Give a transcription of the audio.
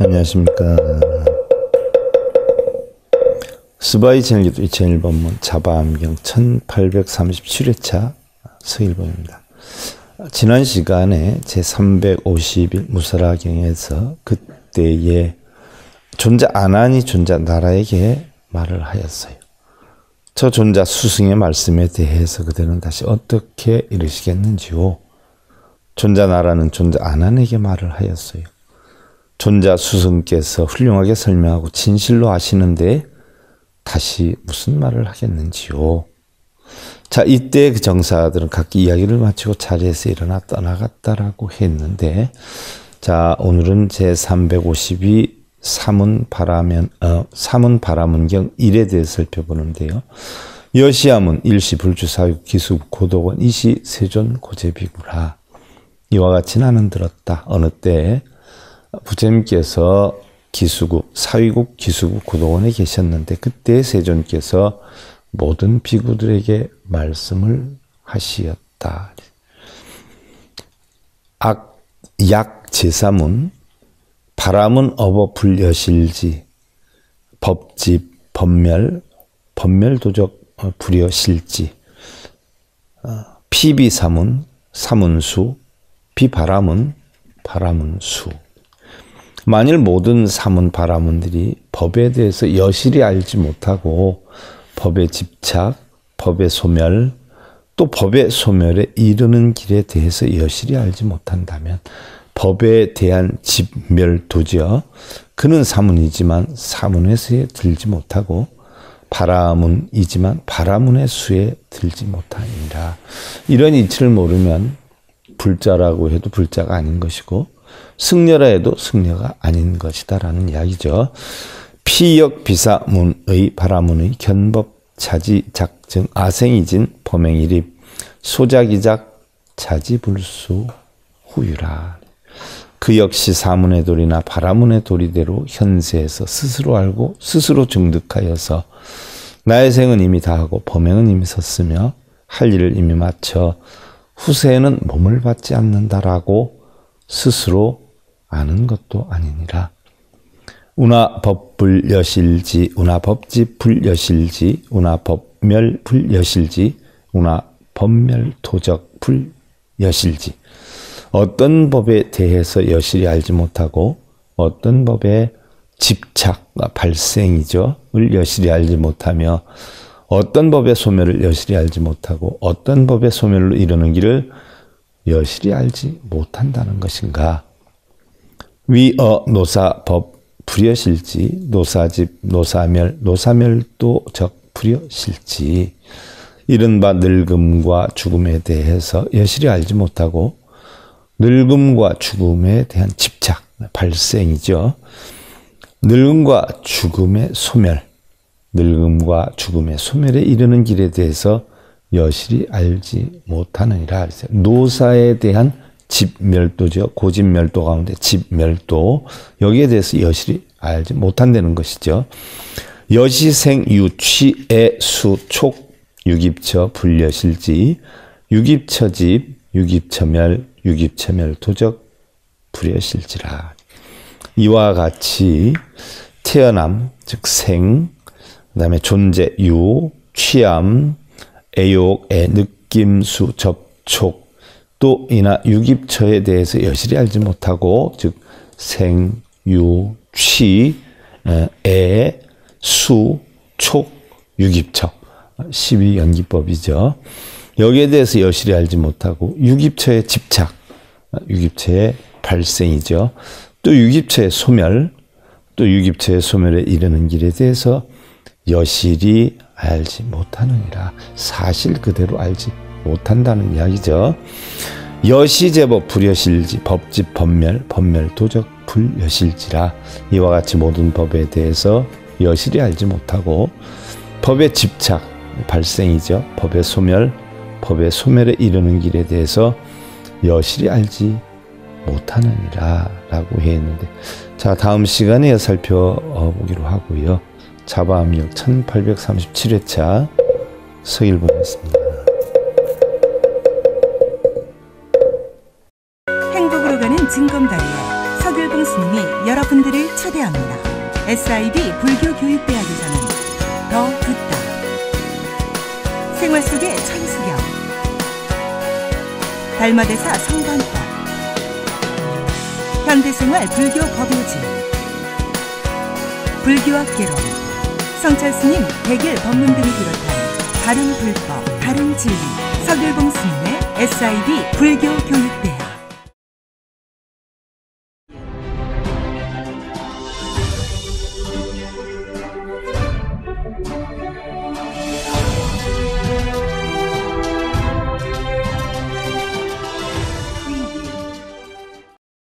안녕하십니까. 스바이 제일기도 2001번문 자바암경 1837회차 서일본입니다. 지난 시간에 제351 무사라경에서 그때의 존자 아난이 존자 나라에게 말을 하였어요. 저 존자 수승의 말씀에 대해서 그대는 다시 어떻게 이르시겠는지요. 존자 나라는 존자 아난에게 말을 하였어요. 존자 수승께서 훌륭하게 설명하고 진실로 하시는데 다시 무슨 말을 하겠는지요. 자, 이때 그 정사들은 각기 이야기를 마치고 자리에서 일어나 떠나갔다라고 했는데, 자, 오늘은 제352 사문바라문경 1에 대해서 살펴보는데요. 여시아문 일시 불주사육 기수국 고도원 이시 세존 고제비구라. 이와 같이 나는 들었다. 어느 때 부처님께서 기수국, 사위국 기수국 고도원에 계셨는데 그때 세존께서 모든 비구들에게 말씀을 하시었다. 약 제사문, 바라문 어버 불여실지, 법집, 법멸도적 불여실지, 피비사문, 사문수, 비바라문, 바라문수. 만일 모든 사문 바라문들이 법에 대해서 여실히 알지 못하고 법의 집착, 법의 소멸, 또 법의 소멸에 이르는 길에 대해서 여실히 알지 못한다면 법에 대한 집멸도죠. 그는 사문이지만 사문의 수에 들지 못하고 바라문이지만 바라문의 수에 들지 못하니라. 이런 이치를 모르면 불자라고 해도 불자가 아닌 것이고 승려라 해도 승려가 아닌 것이다라는 이야기죠. 피역 비사문의 바라문의 견법 자지 작정 아생이진 범행일입 소작이작 자지불수 후유라. 그 역시 사문의 도리나 바라문의 도리대로 현세에서 스스로 알고 스스로 증득하여서 나의 생은 이미 다하고 범행은 이미 섰으며 할 일을 이미 마쳐 후세에는 몸을 받지 않는다라고 스스로 아는 것도 아니니라. 우나 법불여실지, 우나 법집 불여실지, 우나 법멸 불여실지, 우나 법멸도적 불여실지. 어떤 법에 대해서 여실히 알지 못하고 어떤 법의 집착, 발생이죠. 을 여실히 알지 못하며 어떤 법의 소멸을 여실히 알지 못하고 어떤 법의 소멸로 이르는 길을 여실히 알지 못한다는 것인가. 위어 노사법 불여실지, 노사집, 노사멸, 노사멸도적 불여실지. 이른바 늙음과 죽음에 대해서 여실히 알지 못하고 늙음과 죽음에 대한 집착, 발생이죠. 늙음과 죽음의 소멸, 늙음과 죽음의 소멸에 이르는 길에 대해서 여실히 알지 못하느니라. 노사에 대한 집멸도죠. 고집멸도 가운데 집멸도, 여기에 대해서 여실히 알지 못한다는 것이죠. 여시생유취의 수촉 유깁처 불여실지, 유깁처집, 유깁처멸, 유깁처멸도적 불여실지라. 이와 같이 태어남, 즉 생, 그 다음에 존재, 유, 취함, 애욕의 느낌수, 접촉, 또 이나 유깁처에 대해서 여실히 알지 못하고, 즉 생, 유, 취, 애, 수, 촉, 유깁처, 12연기법이죠. 여기에 대해서 여실히 알지 못하고 유깁처의 집착, 유깁처의 발생이죠. 또 유깁처의 소멸, 또 유깁처의 소멸에 이르는 길에 대해서 여실히 알지 못하느니라. 사실 그대로 알지 못한다는 이야기죠. 여시제법 불여실지, 법집 법멸, 법멸도적 불여실지라. 이와 같이 모든 법에 대해서 여실히 알지 못하고 법의 집착, 발생이죠. 법의 소멸, 법의 소멸에 이르는 길에 대해서 여실히 알지 못하느니라 라고 했는데, 자, 다음 시간에 살펴보기로 하고요. 자바암역 1837회차 서일본이었습니다. 행복으로 가는 징검다리에 서길봉 스님이 여러분들을 초대합니다. SIB 불교교육대학에서는 더 듣다, 생활 속의 천수경, 달마대사 성관법, 현대생활 불교 법요지, 불교학개론, 성찰스님 백일 법문 등을 비롯한 다른 불법, 다른 진리, 서길봉 스님의 SIB 불교교육